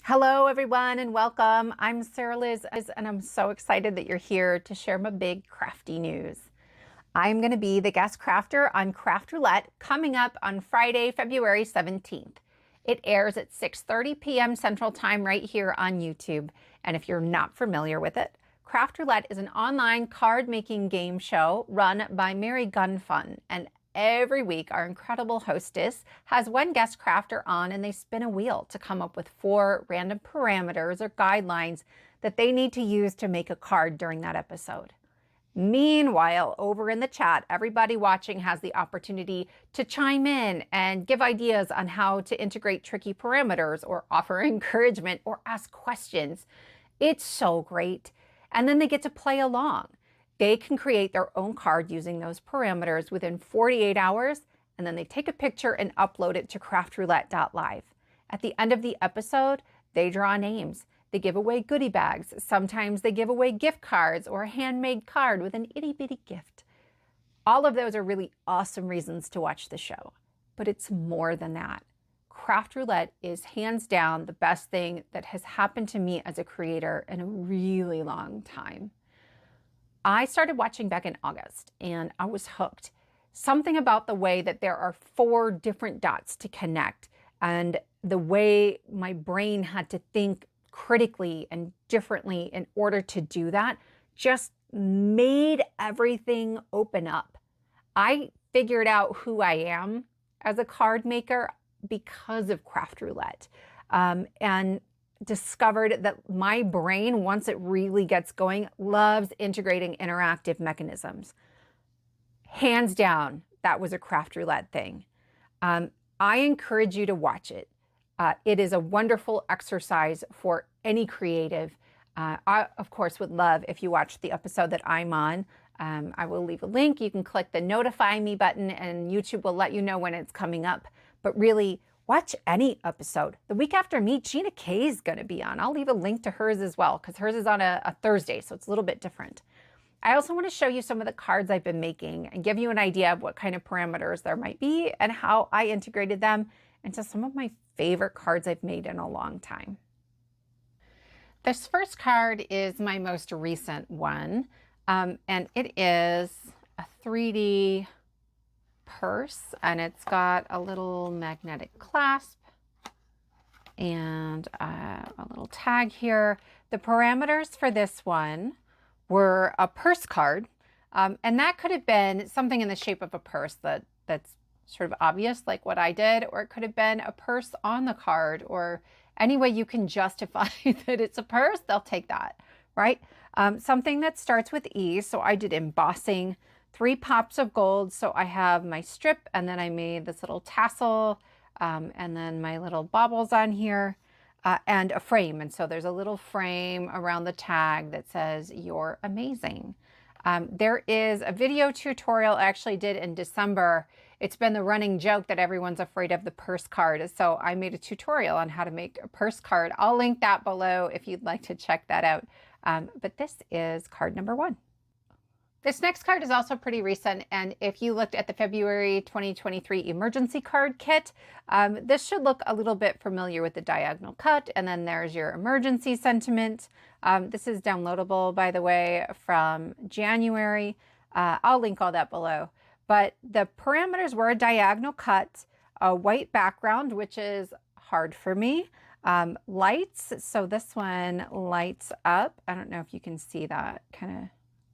Hello, everyone, and welcome. I'm Sarah Liz, and I'm so excited that you're here to share my big crafty news. I'm going to be the guest crafter on Craft Roulette coming up on Friday, February 17th. It airs at 6:30 p.m. Central Time right here on YouTube. And if you're not familiar with it, Craft Roulette is an online card making game show run by Mary Gunfun. And every week, our incredible hostess has one guest crafter on and they spin a wheel to come up with 4 random parameters or guidelines that they need to use to make a card during that episode. Meanwhile, over in the chat, everybody watching has the opportunity to chime in and give ideas on how to integrate tricky parameters or offer encouragement or ask questions. It's so great. And then they get to play along. They can create their own card using those parameters within 48 hours, and then they take a picture and upload it to craftroulette.live. At the end of the episode, they draw names. They give away goodie bags. Sometimes they give away gift cards or a handmade card with an itty bitty gift. All of those are really awesome reasons to watch the show. But it's more than that. Craft Roulette is hands down the best thing that has happened to me as a creator in a really long time. I started watching back in August and I was hooked. Something about the way that there are 4 different dots to connect and the way my brain had to think critically and differently in order to do that just made everything open up. I figured out who I am as a card maker because of Craft Roulette, and discovered that my brain, once it really gets going, loves integrating interactive mechanisms. Hands down, that was a Craft Roulette thing. I encourage you to watch it. It is a wonderful exercise for any creative. I, of course, would love if you watch the episode that I'm on. I will leave a link. You can click the notify me button and YouTube will let you know when it's coming up. But really, watch any episode. The week after me, Gina Kay is going to be on. I'll leave a link to hers as well because hers is on a Thursday, so it's a little bit different. I also want to show you some of the cards I've been making and give you an idea of what kind of parameters there might be and how I integrated them into some of my favorite cards I've made in a long time. This first card is my most recent one, and it is a 3D purse, and it's got a little magnetic clasp and a little tag here. The parameters for this one were a purse card, and that could have been something in the shape of a purse that's sort of obvious, like what I did, or it could have been a purse on the card, or any way you can justify that it's a purse, they'll take that, right? Something that starts with E, so I did embossing, 3 pops of gold, so I have my strip, and then I made this little tassel, and then my little baubles on here, and a frame, and so there's a little frame around the tag that says, "You're amazing." There is a video tutorial I actually did in December. It's been the running joke that everyone's afraid of the purse card. So I made a tutorial on how to make a purse card. I'll link that below if you'd like to check that out. But this is card number 1. This next card is also pretty recent, and if you looked at the February 2023 emergency card kit, this should look a little bit familiar with the diagonal cut, and then there's your emergency sentiment. This is downloadable, by the way, from January. I'll link all that below. But the parameters were a diagonal cut, a white background, which is hard for me, lights, so this one lights up. I don't know if you can see that kind of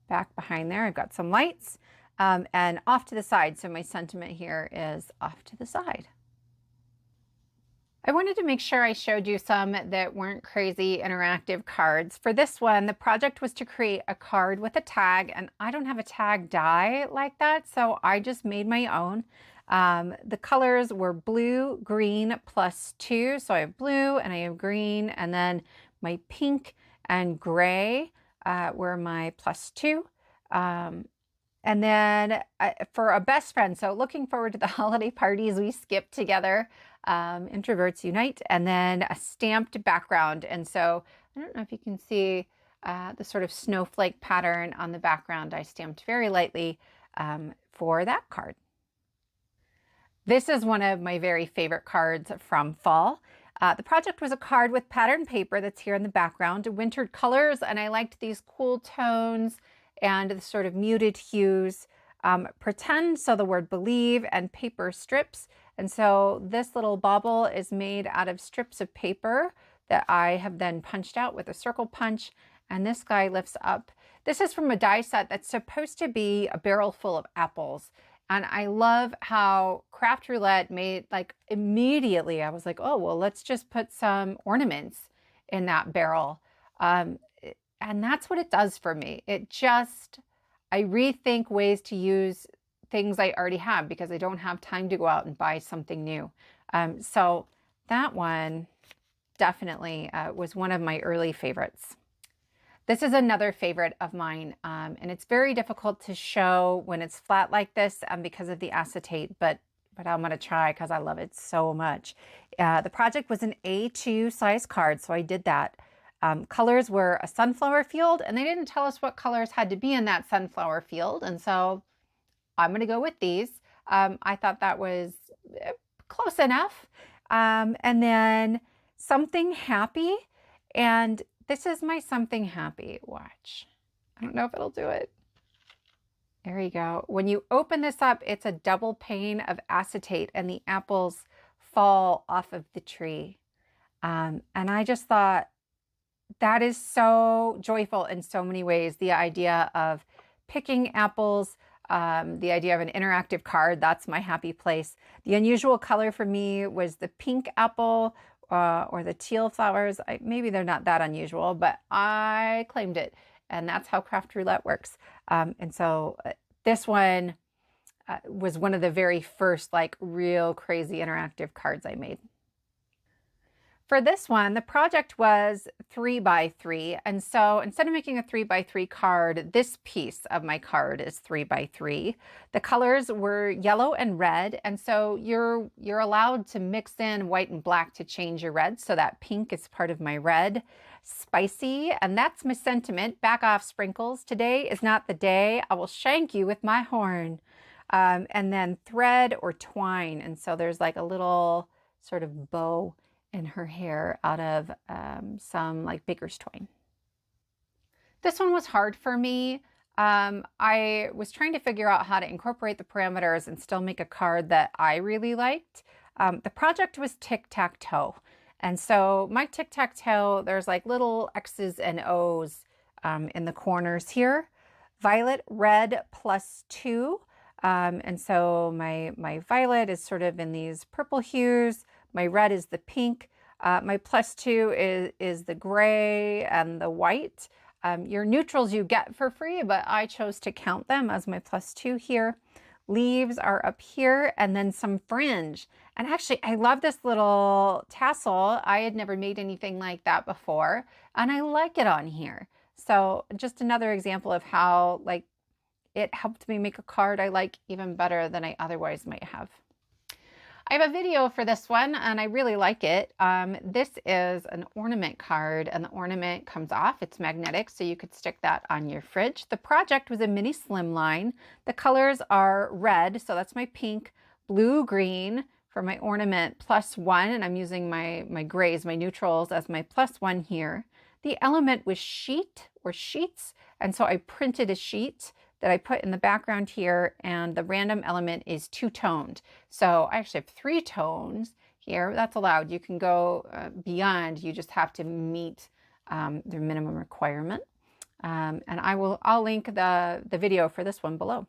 back behind there. I've got some lights, and off to the side. So my sentiment here is off to the side. I wanted to make sure I showed you some that weren't crazy interactive cards. For this one, the project was to create a card with a tag, and I don't have a tag die like that, so I just made my own. The colors were blue, green, +2. So I have blue and I have green, and then my pink and gray were my +2. And then for a best friend, so looking forward to the holiday parties we skip together, Introverts Unite, and then a stamped background. And so I don't know if you can see the sort of snowflake pattern on the background I stamped very lightly for that card. This is one of my very favorite cards from fall. The project was a card with patterned paper that's here in the background, wintered colors, and I liked these cool tones and the sort of muted hues. Pretend, so the word believe, and paper strips. And so this little bauble is made out of strips of paper that I have then punched out with a circle punch. And this guy lifts up. This is from a die set that's supposed to be a barrel full of apples. And I love how Craft Roulette made, like, immediately I was like, oh, well, let's just put some ornaments in that barrel. And that's what it does for me. I rethink ways to use things I already have because I don't have time to go out and buy something new. So that one definitely was one of my early favorites. This is another favorite of mine, and it's very difficult to show when it's flat like this because of the acetate, but I'm going to try because I love it so much. The project was an A2 size card, so I did that. Colors were a sunflower field, and they didn't tell us what colors had to be in that sunflower field, and so I'm going to go with these. I thought that was close enough. And then something happy, and this is my something happy. Watch. I don't know if it'll do it. There you go. When you open this up, it's a double pane of acetate and the apples fall off of the tree. And I just thought that is so joyful in so many ways. The idea of picking apples, the idea of an interactive card, that's my happy place. The unusual color for me was the pink apple, or the teal flowers. Maybe they're not that unusual, but I claimed it. And that's how Craft Roulette works. And so this one was one of the very first, like, real crazy interactive cards I made. For this one, the project was 3x3. And so instead of making a 3x3 card, this piece of my card is 3x3. The colors were yellow and red. And so you're allowed to mix in white and black to change your red. So that pink is part of my red. Spicy, and that's my sentiment. Back off, sprinkles. Today is not the day. I will shank you with my horn. And then thread or twine. And so there's like a little sort of bow in her hair out of some like baker's twine. This one was hard for me. I was trying to figure out how to incorporate the parameters and still make a card that I really liked. The project was tic-tac-toe. And so my tic-tac-toe, there's like little X's and O's in the corners here. Violet, red, +2. And so my violet is sort of in these purple hues. My red is the pink. My +2 is the gray and the white. Your neutrals you get for free, but I chose to count them as my +2 here. Leaves are up here, and then some fringe. And actually, I love this little tassel. I had never made anything like that before, and I like it on here. So just another example of how, like, it helped me make a card I like even better than I otherwise might have. I have a video for this one, and I really like it. This is an ornament card, and the ornament comes off. It's magnetic, so you could stick that on your fridge. The project was a mini slimline. The colors are red, so that's my pink, blue, green for my ornament, +1, and I'm using my grays, my neutrals, as my +1 here. The element was sheet or sheets, and so I printed a sheet that I put in the background here, and the random element is 2-toned. So I actually have 3 tones here. That's allowed. You can go beyond. You just have to meet the minimum requirement. And I'll link the video for this one below.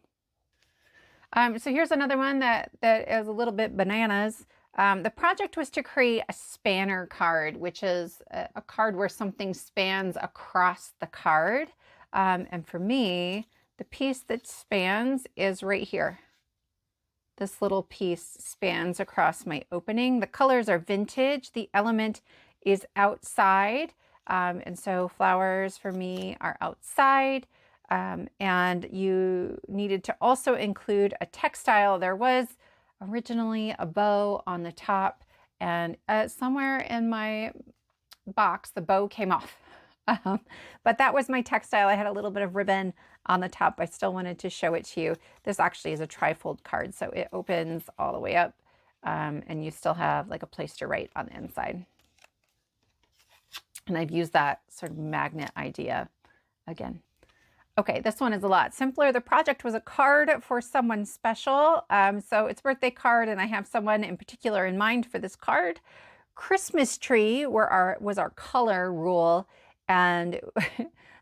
So here's another one that is a little bit bananas. The project was to create a spanner card, which is a card where something spans across the card. And for me, the piece that spans is right here. This little piece spans across my opening. The colors are vintage. The element is outside. And so flowers for me are outside. And you needed to also include a textile. There was originally a bow on the top, and somewhere in my box, the bow came off. But that was my textile. I had a little bit of ribbon on the top. I still wanted to show it to you. This actually is a trifold card, so it opens all the way up, and you still have like a place to write on the inside. And I've used that sort of magnet idea again. Okay, this one is a lot simpler. The project was a card for someone special. So it's a birthday card, and I have someone in particular in mind for this card. Christmas tree was our color rule, and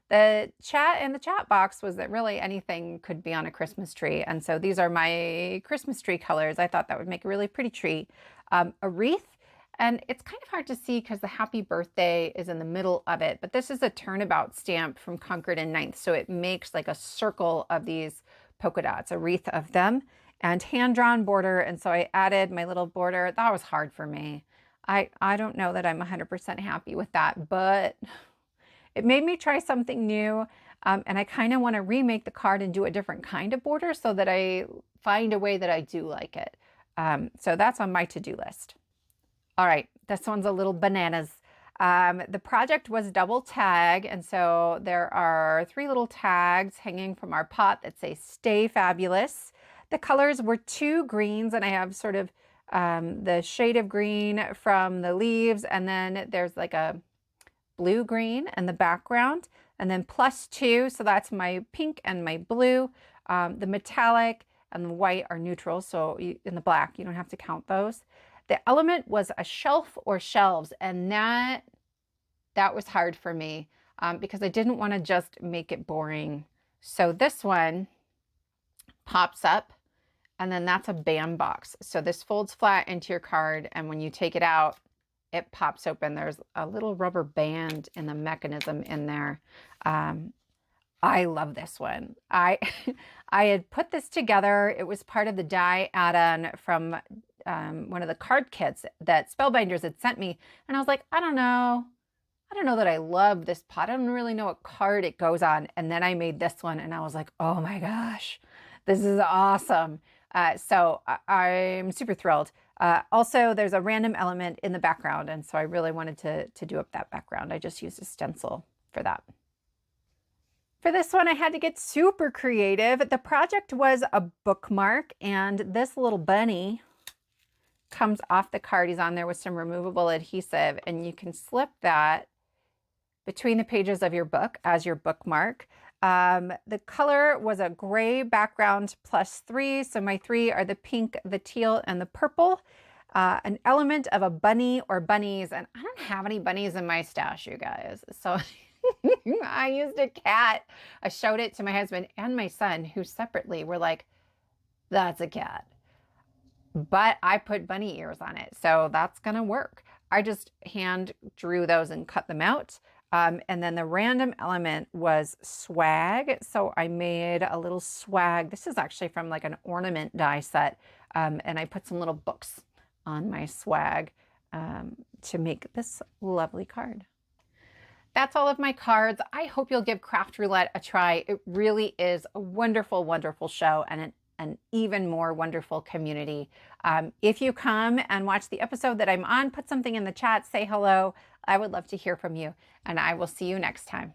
the chat in the chat box was that really anything could be on a Christmas tree. And so these are my Christmas tree colors. I thought that would make a really pretty tree. A wreath. And it's kind of hard to see because the happy birthday is in the middle of it, but this is a turnabout stamp from Concord and Ninth. So it makes like a circle of these polka dots, a wreath of them, and hand-drawn border. And so I added my little border. That was hard for me. I don't know that I'm 100% happy with that, but it made me try something new. And I kind of want to remake the card and do a different kind of border so that I find a way that I do like it. So that's on my to-do list. All right, this one's a little bananas. The project was double tag, and so there are 3 little tags hanging from our pot that say "Stay Fabulous." The colors were 2 greens, and I have sort of the shade of green from the leaves, and then there's like a blue-green in the background, and then +2, so that's my pink and my blue. The metallic and the white are neutral, so in the black, you don't have to count those. The element was a shelf or shelves, and that was hard for me because I didn't want to just make it boring. So this one pops up, and then that's a band box. So this folds flat into your card, and when you take it out, it pops open. There's a little rubber band in the mechanism in there. I love this one. I had put this together. It was part of the die add-on from one of the card kits that Spellbinders had sent me. And I was like, I don't know that I love this pot. I don't really know what card it goes on. And then I made this one, and I was like, oh my gosh, this is awesome. So I'm super thrilled. Also, there's a random element in the background. And so I really wanted to do up that background. I just used a stencil for that. For this one, I had to get super creative. The project was a bookmark, and this little bunny comes off the card. He's on there with some removable adhesive, and you can slip that between the pages of your book as your bookmark. The color was a gray background +3. So my 3 are the pink, the teal, and the purple. An element of a bunny or bunnies, and I don't have any bunnies in my stash, you guys. So I used a cat. I showed it to my husband and my son, who separately were like, that's a cat. But I put bunny ears on it, so that's gonna work. I just hand drew those and cut them out. And then the random element was swag. So I made a little swag. This is actually from like an ornament die set. And I put some little books on my swag to make this lovely card. That's all of my cards. I hope you'll give Craft Roulette a try. It really is a wonderful, wonderful show and an even more wonderful community. If you come and watch the episode that I'm on, put something in the chat, say hello. I would love to hear from you, and I will see you next time.